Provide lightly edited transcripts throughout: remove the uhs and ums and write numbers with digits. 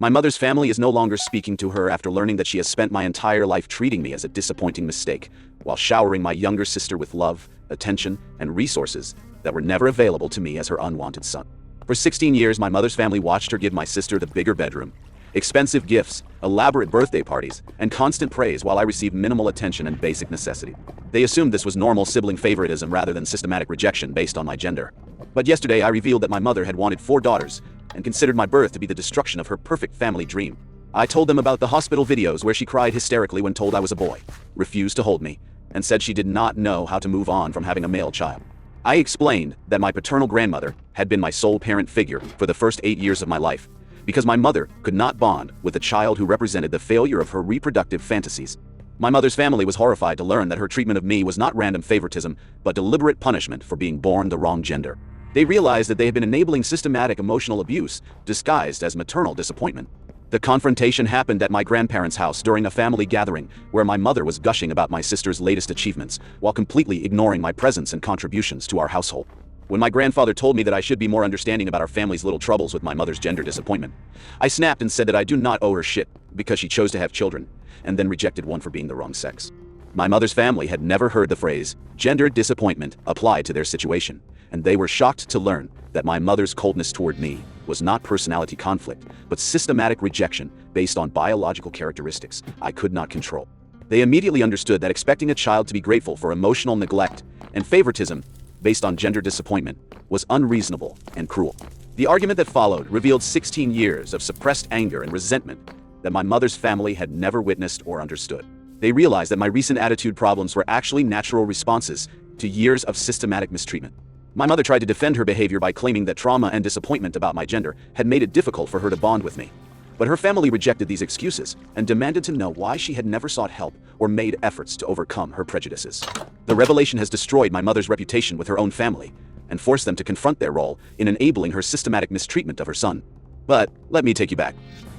My mother's family is no longer speaking to her after learning that she has spent my entire life treating me as a disappointing mistake, while showering my younger sister with love, attention, and resources that were never available to me as her unwanted son. For 16 years, my mother's family watched her give my sister the bigger bedroom, expensive gifts, elaborate birthday parties, and constant praise while I received minimal attention and basic necessity. They assumed this was normal sibling favoritism rather than systematic rejection based on my gender. But yesterday I revealed that my mother had wanted 4 daughters and considered my birth to be the destruction of her perfect family dream. I told them about the hospital videos where she cried hysterically when told I was a boy, refused to hold me, and said she did not know how to move on from having a male child. I explained that my paternal grandmother had been my sole parent figure for the first 8 years of my life, because my mother could not bond with a child who represented the failure of her reproductive fantasies. My mother's family was horrified to learn that her treatment of me was not random favoritism, but deliberate punishment for being born the wrong gender. They realized that they had been enabling systematic emotional abuse disguised as maternal disappointment. The confrontation happened at my grandparents' house during a family gathering where my mother was gushing about my sister's latest achievements while completely ignoring my presence and contributions to our household. When my grandfather told me that I should be more understanding about our family's little troubles with my mother's gender disappointment, I snapped and said that I do not owe her shit because she chose to have children, and then rejected one for being the wrong sex. My mother's family had never heard the phrase gender disappointment applied to their situation, and they were shocked to learn that my mother's coldness toward me was not personality conflict, but systematic rejection based on biological characteristics I could not control. They immediately understood that expecting a child to be grateful for emotional neglect and favoritism based on gender disappointment was unreasonable and cruel. The argument that followed revealed 16 years of suppressed anger and resentment that my mother's family had never witnessed or understood. They realized that my recent attitude problems were actually natural responses to years of systematic mistreatment. My mother tried to defend her behavior by claiming that trauma and disappointment about my gender had made it difficult for her to bond with me. But her family rejected these excuses and demanded to know why she had never sought help or made efforts to overcome her prejudices. The revelation has destroyed my mother's reputation with her own family and forced them to confront their role in enabling her systematic mistreatment of her son. But let me take you back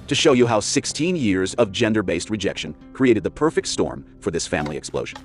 to show you how 16 years of gender-based rejection created the perfect storm for this family explosion.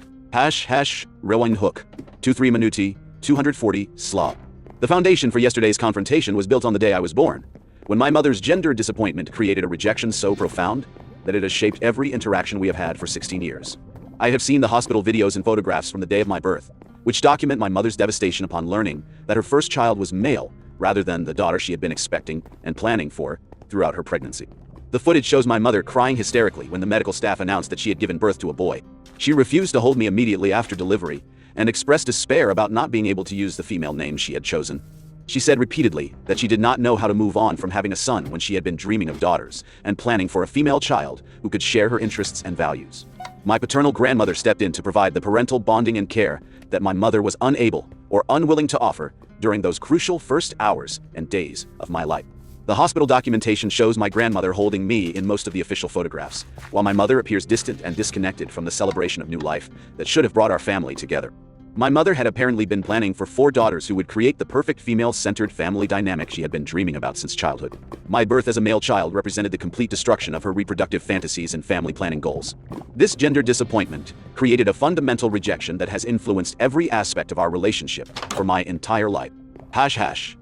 Rewind hook. 23 minuti, 240 slaw. The foundation for yesterday's confrontation was built on the day I was born, when my mother's gender disappointment created a rejection so profound that it has shaped every interaction we have had for 16 years. I have seen the hospital videos and photographs from the day of my birth, which document my mother's devastation upon learning that her first child was male rather than the daughter she had been expecting and planning for throughout her pregnancy. The footage shows my mother crying hysterically when the medical staff announced that she had given birth to a boy. She refused to hold me immediately after delivery and expressed despair about not being able to use the female name she had chosen. She said repeatedly that she did not know how to move on from having a son when she had been dreaming of daughters and planning for a female child who could share her interests and values. My paternal grandmother stepped in to provide the parental bonding and care that my mother was unable or unwilling to offer during those crucial first hours and days of my life. The hospital documentation shows my grandmother holding me in most of the official photographs, while my mother appears distant and disconnected from the celebration of new life that should have brought our family together. My mother had apparently been planning for 4 daughters who would create the perfect female-centered family dynamic she had been dreaming about since childhood. My birth as a male child represented the complete destruction of her reproductive fantasies and family planning goals. This gender disappointment created a fundamental rejection that has influenced every aspect of our relationship for my entire life.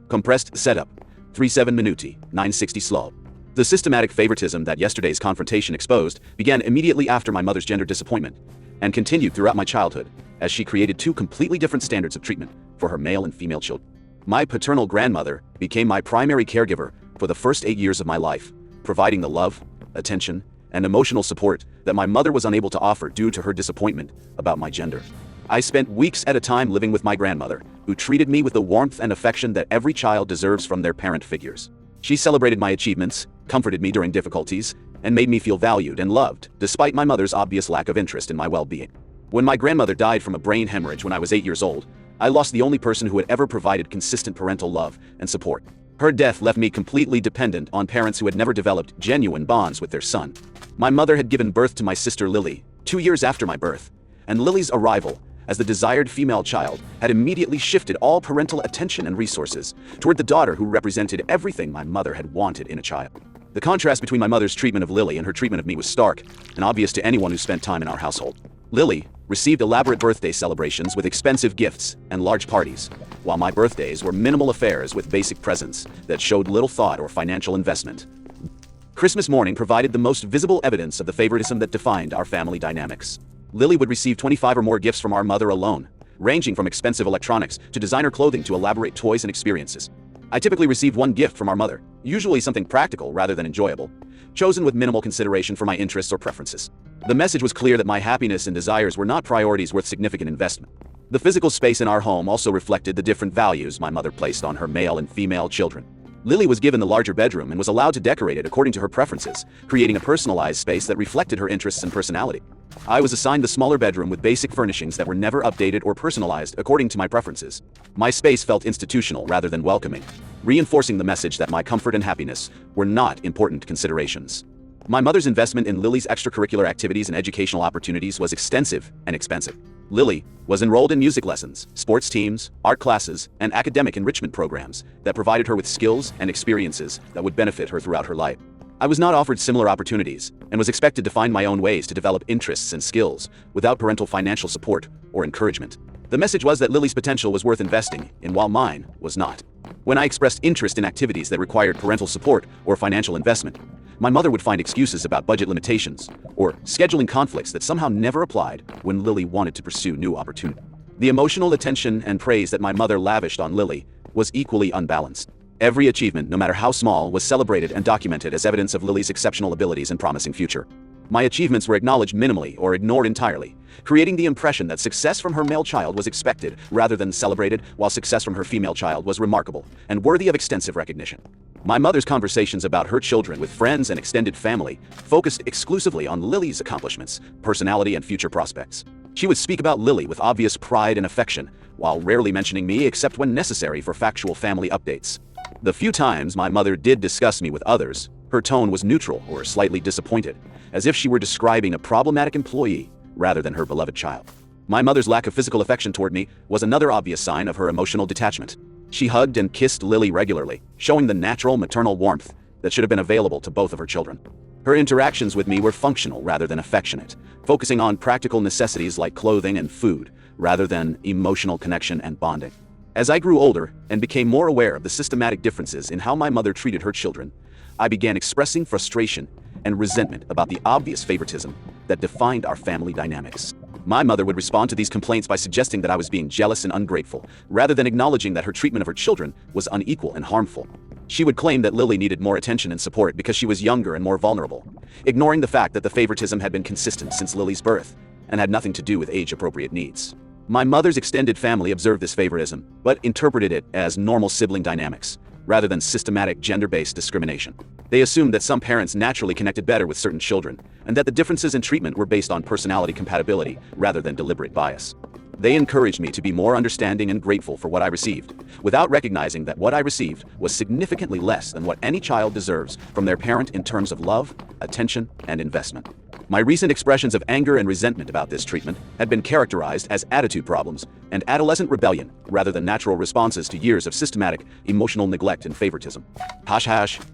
Compressed setup. 37 minuti, 960 slow. The systematic favoritism that yesterday's confrontation exposed began immediately after my mother's gender disappointment and continued throughout my childhood as she created 2 completely different standards of treatment for her male and female children. My paternal grandmother became my primary caregiver for the first 8 years of my life, providing the love, attention, and emotional support that my mother was unable to offer due to her disappointment about my gender. I spent weeks at a time living with my grandmother, who treated me with the warmth and affection that every child deserves from their parent figures. She celebrated my achievements, comforted me during difficulties, and made me feel valued and loved, despite my mother's obvious lack of interest in my well-being. When my grandmother died from a brain hemorrhage when I was 8 years old, I lost the only person who had ever provided consistent parental love and support. Her death left me completely dependent on parents who had never developed genuine bonds with their son. My mother had given birth to my sister Lily 2 years after my birth, and Lily's arrival as the desired female child had immediately shifted all parental attention and resources toward the daughter who represented everything my mother had wanted in a child. The contrast between my mother's treatment of Lily and her treatment of me was stark and obvious to anyone who spent time in our household. Lily received elaborate birthday celebrations with expensive gifts and large parties, while my birthdays were minimal affairs with basic presents that showed little thought or financial investment. Christmas morning provided the most visible evidence of the favoritism that defined our family dynamics. Lily would receive 25 or more gifts from our mother alone, ranging from expensive electronics to designer clothing to elaborate toys and experiences. I typically received one gift from our mother, usually something practical rather than enjoyable, chosen with minimal consideration for my interests or preferences. The message was clear that my happiness and desires were not priorities worth significant investment. The physical space in our home also reflected the different values my mother placed on her male and female children. Lily was given the larger bedroom and was allowed to decorate it according to her preferences, creating a personalized space that reflected her interests and personality. I was assigned the smaller bedroom with basic furnishings that were never updated or personalized according to my preferences. My space felt institutional rather than welcoming, reinforcing the message that my comfort and happiness were not important considerations. My mother's investment in Lily's extracurricular activities and educational opportunities was extensive and expensive. Lily was enrolled in music lessons, sports teams, art classes, and academic enrichment programs that provided her with skills and experiences that would benefit her throughout her life. I was not offered similar opportunities and was expected to find my own ways to develop interests and skills without parental financial support or encouragement. The message was that Lily's potential was worth investing in while mine was not. When I expressed interest in activities that required parental support or financial investment, my mother would find excuses about budget limitations or scheduling conflicts that somehow never applied when Lily wanted to pursue new opportunity. The emotional attention and praise that my mother lavished on Lily was equally unbalanced. Every achievement, no matter how small, was celebrated and documented as evidence of Lily's exceptional abilities and promising future. My achievements were acknowledged minimally or ignored entirely, creating the impression that success from her male child was expected rather than celebrated, while success from her female child was remarkable and worthy of extensive recognition. My mother's conversations about her children with friends and extended family focused exclusively on Lily's accomplishments, personality, and future prospects. She would speak about Lily with obvious pride and affection, while rarely mentioning me except when necessary for factual family updates. The few times my mother did discuss me with others, her tone was neutral or slightly disappointed, as if she were describing a problematic employee rather than her beloved child. My mother's lack of physical affection toward me was another obvious sign of her emotional detachment. She hugged and kissed Lily regularly, showing the natural maternal warmth that should have been available to both of her children. Her interactions with me were functional rather than affectionate, focusing on practical necessities like clothing and food, rather than emotional connection and bonding. As I grew older and became more aware of the systematic differences in how my mother treated her children, I began expressing frustration and resentment about the obvious favoritism that defined our family dynamics. My mother would respond to these complaints by suggesting that I was being jealous and ungrateful, rather than acknowledging that her treatment of her children was unequal and harmful. She would claim that Lily needed more attention and support because she was younger and more vulnerable, ignoring the fact that the favoritism had been consistent since Lily's birth and had nothing to do with age-appropriate needs. My mother's extended family observed this favoritism, but interpreted it as normal sibling dynamics, rather than systematic gender-based discrimination. They assumed that some parents naturally connected better with certain children, and that the differences in treatment were based on personality compatibility rather than deliberate bias. They encouraged me to be more understanding and grateful for what I received, without recognizing that what I received was significantly less than what any child deserves from their parent in terms of love, attention, and investment. My recent expressions of anger and resentment about this treatment had been characterized as attitude problems and adolescent rebellion rather than natural responses to years of systematic emotional neglect and favoritism.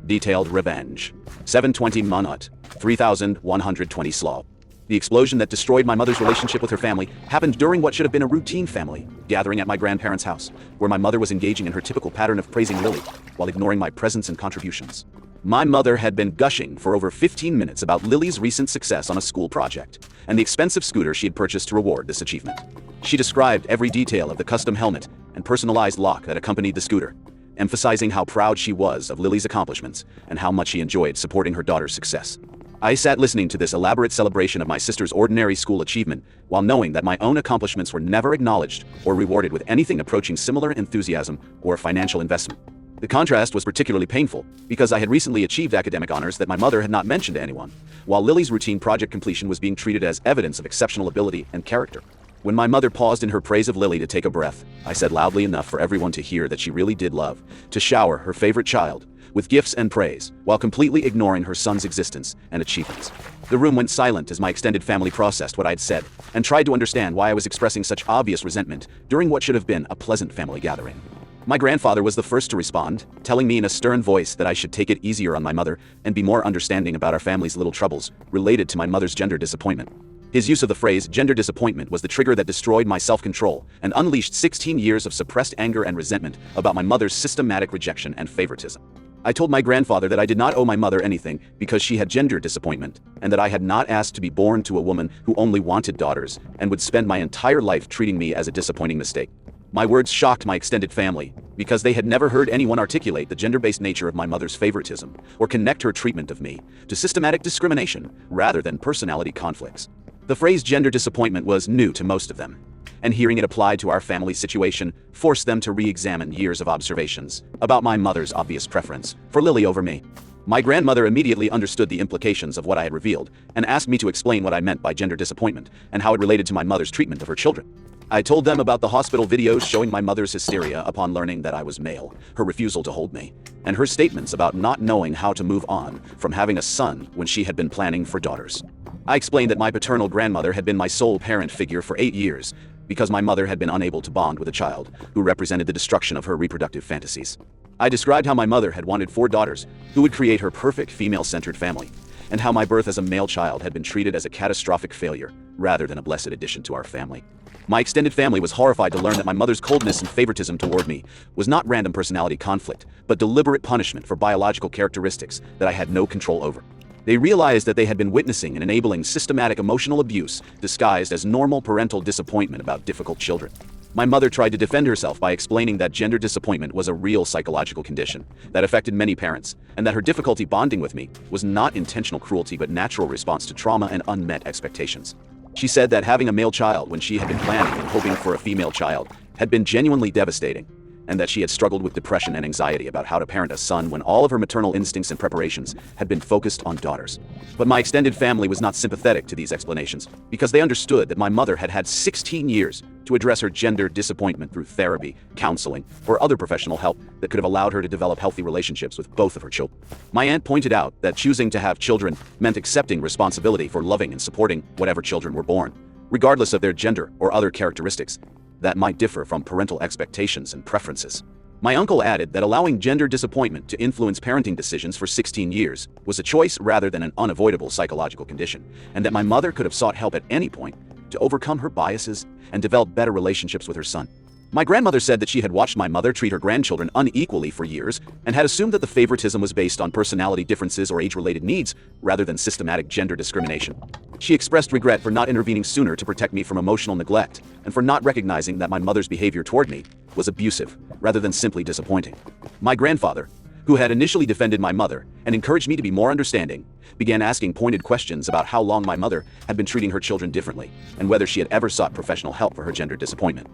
Detailed revenge. 720 Manut, 3120 Slav. The explosion that destroyed my mother's relationship with her family happened during what should have been a routine family gathering at my grandparents' house, where my mother was engaging in her typical pattern of praising Lily while ignoring my presence and contributions. My mother had been gushing for over 15 minutes about Lily's recent success on a school project and the expensive scooter she had purchased to reward this achievement. She described every detail of the custom helmet and personalized lock that accompanied the scooter, emphasizing how proud she was of Lily's accomplishments and how much she enjoyed supporting her daughter's success. I sat listening to this elaborate celebration of my sister's ordinary school achievement while knowing that my own accomplishments were never acknowledged or rewarded with anything approaching similar enthusiasm or financial investment. The contrast was particularly painful because I had recently achieved academic honors that my mother had not mentioned to anyone, while Lily's routine project completion was being treated as evidence of exceptional ability and character. When my mother paused in her praise of Lily to take a breath, I said loudly enough for everyone to hear that she really did love to shower her favorite child with gifts and praise, while completely ignoring her son's existence and achievements. The room went silent as my extended family processed what I had said and tried to understand why I was expressing such obvious resentment during what should have been a pleasant family gathering. My grandfather was the first to respond, telling me in a stern voice that I should take it easier on my mother and be more understanding about our family's little troubles related to my mother's gender disappointment. His use of the phrase gender disappointment was the trigger that destroyed my self-control and unleashed 16 years of suppressed anger and resentment about my mother's systematic rejection and favoritism. I told my grandfather that I did not owe my mother anything because she had gender disappointment, and that I had not asked to be born to a woman who only wanted daughters and would spend my entire life treating me as a disappointing mistake. My words shocked my extended family, because they had never heard anyone articulate the gender-based nature of my mother's favoritism or connect her treatment of me to systematic discrimination rather than personality conflicts. The phrase gender disappointment was new to most of them, and hearing it applied to our family situation forced them to re-examine years of observations about my mother's obvious preference for Lily over me. My grandmother immediately understood the implications of what I had revealed and asked me to explain what I meant by gender disappointment and how it related to my mother's treatment of her children. I told them about the hospital videos showing my mother's hysteria upon learning that I was male, her refusal to hold me, and her statements about not knowing how to move on from having a son when she had been planning for daughters. I explained that my paternal grandmother had been my sole parent figure for 8 years because my mother had been unable to bond with a child who represented the destruction of her reproductive fantasies. I described how my mother had wanted 4 daughters who would create her perfect female-centered family, and how my birth as a male child had been treated as a catastrophic failure rather than a blessed addition to our family. My extended family was horrified to learn that my mother's coldness and favoritism toward me was not random personality conflict, but deliberate punishment for biological characteristics that I had no control over. They realized that they had been witnessing and enabling systematic emotional abuse disguised as normal parental disappointment about difficult children. My mother tried to defend herself by explaining that gender disappointment was a real psychological condition that affected many parents, and that her difficulty bonding with me was not intentional cruelty but natural response to trauma and unmet expectations. She said that having a male child when she had been planning and hoping for a female child had been genuinely devastating, and that she had struggled with depression and anxiety about how to parent a son when all of her maternal instincts and preparations had been focused on daughters. But my extended family was not sympathetic to these explanations, because they understood that my mother had had 16 years to address her gender disappointment through therapy, counseling, or other professional help that could have allowed her to develop healthy relationships with both of her children. My aunt pointed out that choosing to have children meant accepting responsibility for loving and supporting whatever children were born, regardless of their gender or other characteristics that might differ from parental expectations and preferences. My uncle added that allowing gender disappointment to influence parenting decisions for 16 years was a choice rather than an unavoidable psychological condition, and that my mother could have sought help at any point to overcome her biases and develop better relationships with her son. My grandmother said that she had watched my mother treat her grandchildren unequally for years and had assumed that the favoritism was based on personality differences or age-related needs rather than systematic gender discrimination. She expressed regret for not intervening sooner to protect me from emotional neglect and for not recognizing that my mother's behavior toward me was abusive rather than simply disappointing. My grandfather, who had initially defended my mother and encouraged me to be more understanding, began asking pointed questions about how long my mother had been treating her children differently and whether she had ever sought professional help for her gender disappointment.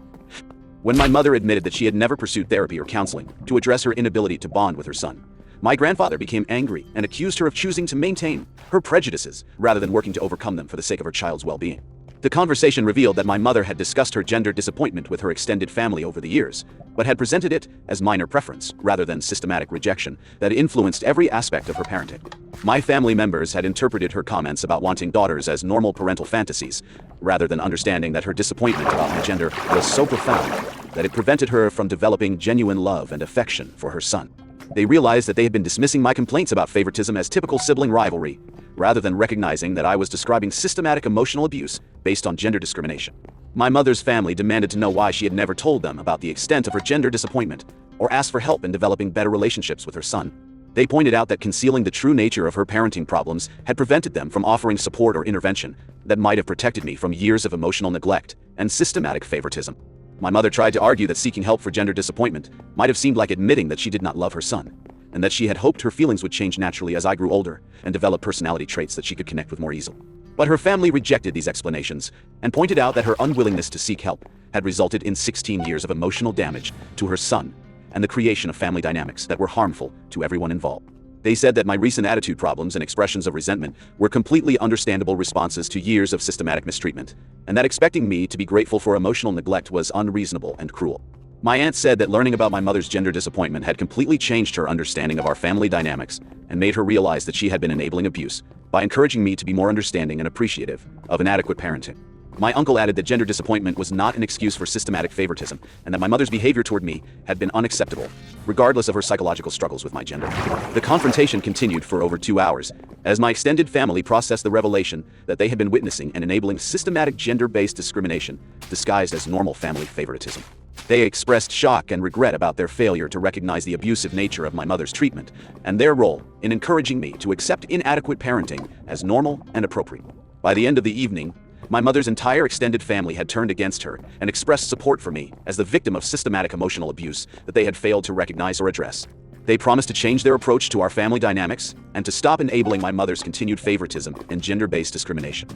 When my mother admitted that she had never pursued therapy or counseling to address her inability to bond with her son, my grandfather became angry and accused her of choosing to maintain her prejudices rather than working to overcome them for the sake of her child's well-being. The conversation revealed that my mother had discussed her gender disappointment with her extended family over the years, but had presented it as minor preference rather than systematic rejection that influenced every aspect of her parenting. My family members had interpreted her comments about wanting daughters as normal parental fantasies, rather than understanding that her disappointment about my gender was so profound that it prevented her from developing genuine love and affection for her son. They realized that they had been dismissing my complaints about favoritism as typical sibling rivalry, rather than recognizing that I was describing systematic emotional abuse based on gender discrimination. My mother's family demanded to know why she had never told them about the extent of her gender disappointment, or asked for help in developing better relationships with her son. They pointed out that concealing the true nature of her parenting problems had prevented them from offering support or intervention that might have protected me from years of emotional neglect and systematic favoritism. My mother tried to argue that seeking help for gender disappointment might have seemed like admitting that she did not love her son, and that she had hoped her feelings would change naturally as I grew older and develop personality traits that she could connect with more easily. But her family rejected these explanations and pointed out that her unwillingness to seek help had resulted in 16 years of emotional damage to her son and the creation of family dynamics that were harmful to everyone involved. They said that my recent attitude problems and expressions of resentment were completely understandable responses to years of systematic mistreatment, and that expecting me to be grateful for emotional neglect was unreasonable and cruel. My aunt said that learning about my mother's gender disappointment had completely changed her understanding of our family dynamics and made her realize that she had been enabling abuse by encouraging me to be more understanding and appreciative of inadequate parenting. My uncle added that gender disappointment was not an excuse for systematic favoritism, and that my mother's behavior toward me had been unacceptable, regardless of her psychological struggles with my gender. The confrontation continued for over 2 hours, as my extended family processed the revelation that they had been witnessing and enabling systematic gender-based discrimination, disguised as normal family favoritism. They expressed shock and regret about their failure to recognize the abusive nature of my mother's treatment and their role in encouraging me to accept inadequate parenting as normal and appropriate. By the end of the evening, my mother's entire extended family had turned against her and expressed support for me as the victim of systematic emotional abuse that they had failed to recognize or address. They promised to change their approach to our family dynamics and to stop enabling my mother's continued favoritism and gender-based discrimination.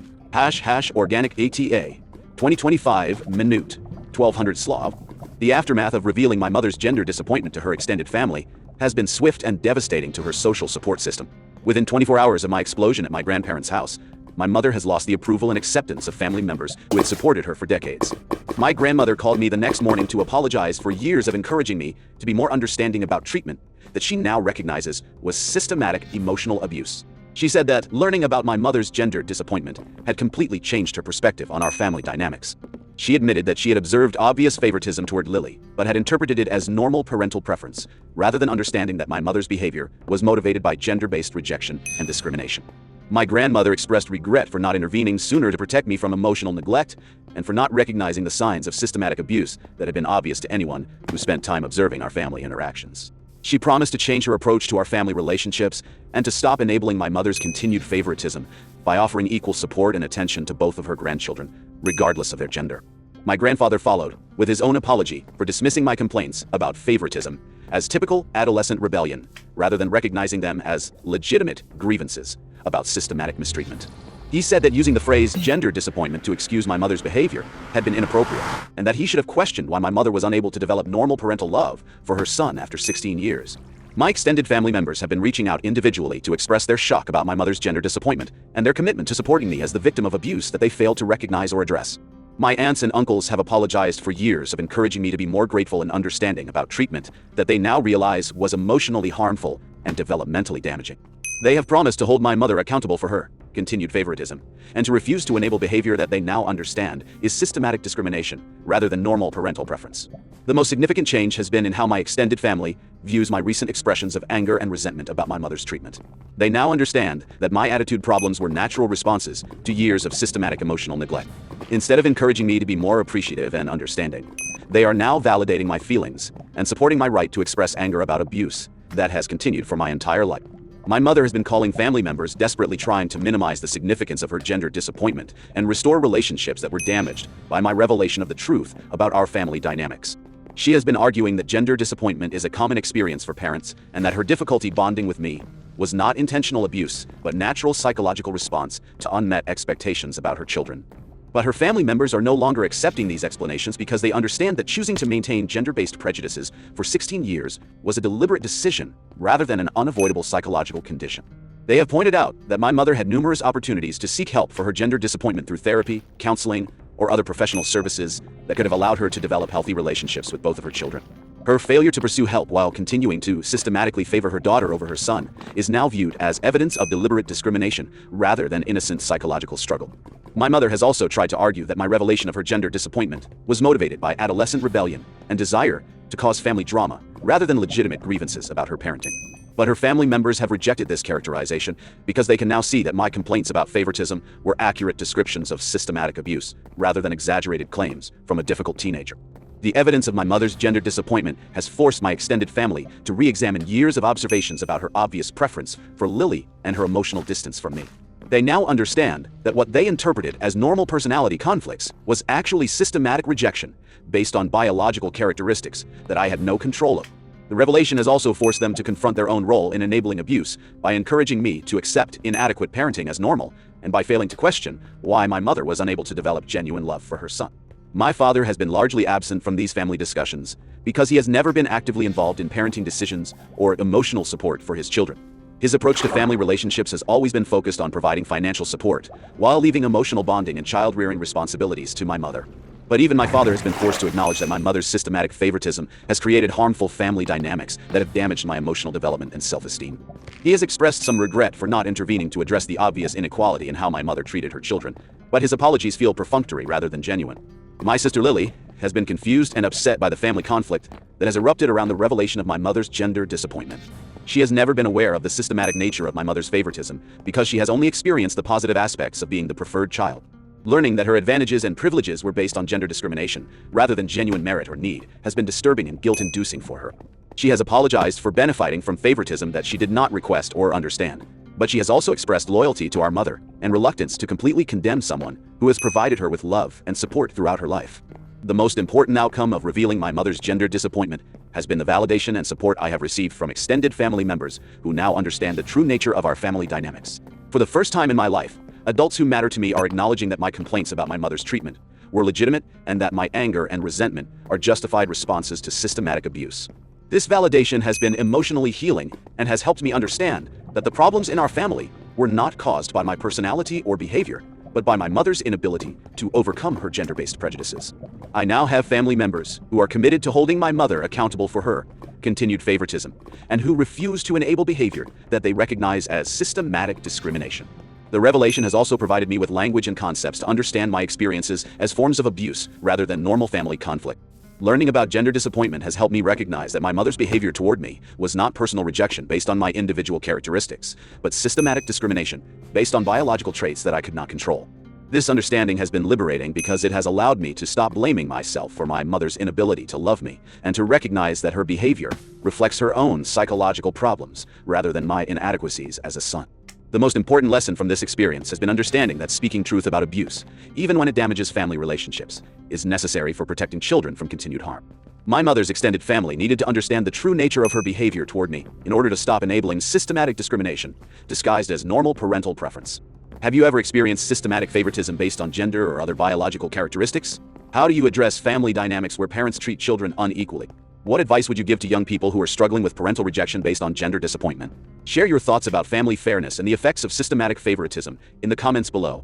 Organic ATA 2025 Minute 1200 Slav. The aftermath of revealing my mother's gender disappointment to her extended family has been swift and devastating to her social support system. Within 24 hours of my explosion at my grandparents' house, my mother has lost the approval and acceptance of family members who had supported her for decades. My grandmother called me the next morning to apologize for years of encouraging me to be more understanding about treatment that she now recognizes was systematic emotional abuse. She said that learning about my mother's gender disappointment had completely changed her perspective on our family dynamics. She admitted that she had observed obvious favoritism toward Lily, but had interpreted it as normal parental preference, rather than understanding that my mother's behavior was motivated by gender-based rejection and discrimination. My grandmother expressed regret for not intervening sooner to protect me from emotional neglect and for not recognizing the signs of systematic abuse that had been obvious to anyone who spent time observing our family interactions. She promised to change her approach to our family relationships and to stop enabling my mother's continued favoritism by offering equal support and attention to both of her grandchildren, regardless of their gender. My grandfather followed with his own apology for dismissing my complaints about favoritism as typical adolescent rebellion, rather than recognizing them as legitimate grievances about systematic mistreatment. He said that using the phrase gender disappointment to excuse my mother's behavior had been inappropriate, and that he should have questioned why my mother was unable to develop normal parental love for her son after 16 years. My extended family members have been reaching out individually to express their shock about my mother's gender disappointment and their commitment to supporting me as the victim of abuse that they failed to recognize or address. My aunts and uncles have apologized for years of encouraging me to be more grateful and understanding about treatment that they now realize was emotionally harmful and developmentally damaging. They have promised to hold my mother accountable for her continued favoritism, and to refuse to enable behavior that they now understand is systematic discrimination rather than normal parental preference. The most significant change has been in how my extended family views my recent expressions of anger and resentment about my mother's treatment. They now understand that my attitude problems were natural responses to years of systematic emotional neglect. Instead of encouraging me to be more appreciative and understanding, they are now validating my feelings and supporting my right to express anger about abuse that has continued for my entire life. My mother has been calling family members desperately trying to minimize the significance of her gender disappointment and restore relationships that were damaged by my revelation of the truth about our family dynamics. She has been arguing that gender disappointment is a common experience for parents and that her difficulty bonding with me was not intentional abuse, but natural psychological response to unmet expectations about her children. But her family members are no longer accepting these explanations because they understand that choosing to maintain gender-based prejudices for 16 years was a deliberate decision rather than an unavoidable psychological condition. They have pointed out that my mother had numerous opportunities to seek help for her gender disappointment through therapy, counseling, or other professional services that could have allowed her to develop healthy relationships with both of her children. Her failure to pursue help while continuing to systematically favor her daughter over her son is now viewed as evidence of deliberate discrimination rather than innocent psychological struggle. My mother has also tried to argue that my revelation of her gender disappointment was motivated by adolescent rebellion and desire to cause family drama rather than legitimate grievances about her parenting. But her family members have rejected this characterization because they can now see that my complaints about favoritism were accurate descriptions of systematic abuse rather than exaggerated claims from a difficult teenager. The evidence of my mother's gender disappointment has forced my extended family to re-examine years of observations about her obvious preference for Lily and her emotional distance from me. They now understand that what they interpreted as normal personality conflicts was actually systematic rejection based on biological characteristics that I had no control of. The revelation has also forced them to confront their own role in enabling abuse by encouraging me to accept inadequate parenting as normal and by failing to question why my mother was unable to develop genuine love for her son. My father has been largely absent from these family discussions because he has never been actively involved in parenting decisions or emotional support for his children. His approach to family relationships has always been focused on providing financial support while leaving emotional bonding and child-rearing responsibilities to my mother. But even my father has been forced to acknowledge that my mother's systematic favoritism has created harmful family dynamics that have damaged my emotional development and self-esteem. He has expressed some regret for not intervening to address the obvious inequality in how my mother treated her children, but his apologies feel perfunctory rather than genuine. My sister Lily has been confused and upset by the family conflict that has erupted around the revelation of my mother's gender disappointment. She has never been aware of the systematic nature of my mother's favoritism because she has only experienced the positive aspects of being the preferred child. Learning that her advantages and privileges were based on gender discrimination, rather than genuine merit or need, has been disturbing and guilt-inducing for her. She has apologized for benefiting from favoritism that she did not request or understand. But she has also expressed loyalty to our mother and reluctance to completely condemn someone who has provided her with love and support throughout her life. The most important outcome of revealing my mother's gender disappointment has been the validation and support I have received from extended family members who now understand the true nature of our family dynamics. For the first time in my life, adults who matter to me are acknowledging that my complaints about my mother's treatment were legitimate and that my anger and resentment are justified responses to systematic abuse. This validation has been emotionally healing and has helped me understand that the problems in our family were not caused by my personality or behavior, but by my mother's inability to overcome her gender-based prejudices. I now have family members who are committed to holding my mother accountable for her continued favoritism and who refuse to enable behavior that they recognize as systematic discrimination. The revelation has also provided me with language and concepts to understand my experiences as forms of abuse rather than normal family conflict. Learning about gender disappointment has helped me recognize that my mother's behavior toward me was not personal rejection based on my individual characteristics, but systematic discrimination based on biological traits that I could not control. This understanding has been liberating because it has allowed me to stop blaming myself for my mother's inability to love me and to recognize that her behavior reflects her own psychological problems rather than my inadequacies as a son. The most important lesson from this experience has been understanding that speaking truth about abuse, even when it damages family relationships, is necessary for protecting children from continued harm. My mother's extended family needed to understand the true nature of her behavior toward me in order to stop enabling systematic discrimination, disguised as normal parental preference. Have you ever experienced systematic favoritism based on gender or other biological characteristics? How do you address family dynamics where parents treat children unequally? What advice would you give to young people who are struggling with parental rejection based on gender disappointment? Share your thoughts about family fairness and the effects of systematic favoritism in the comments below.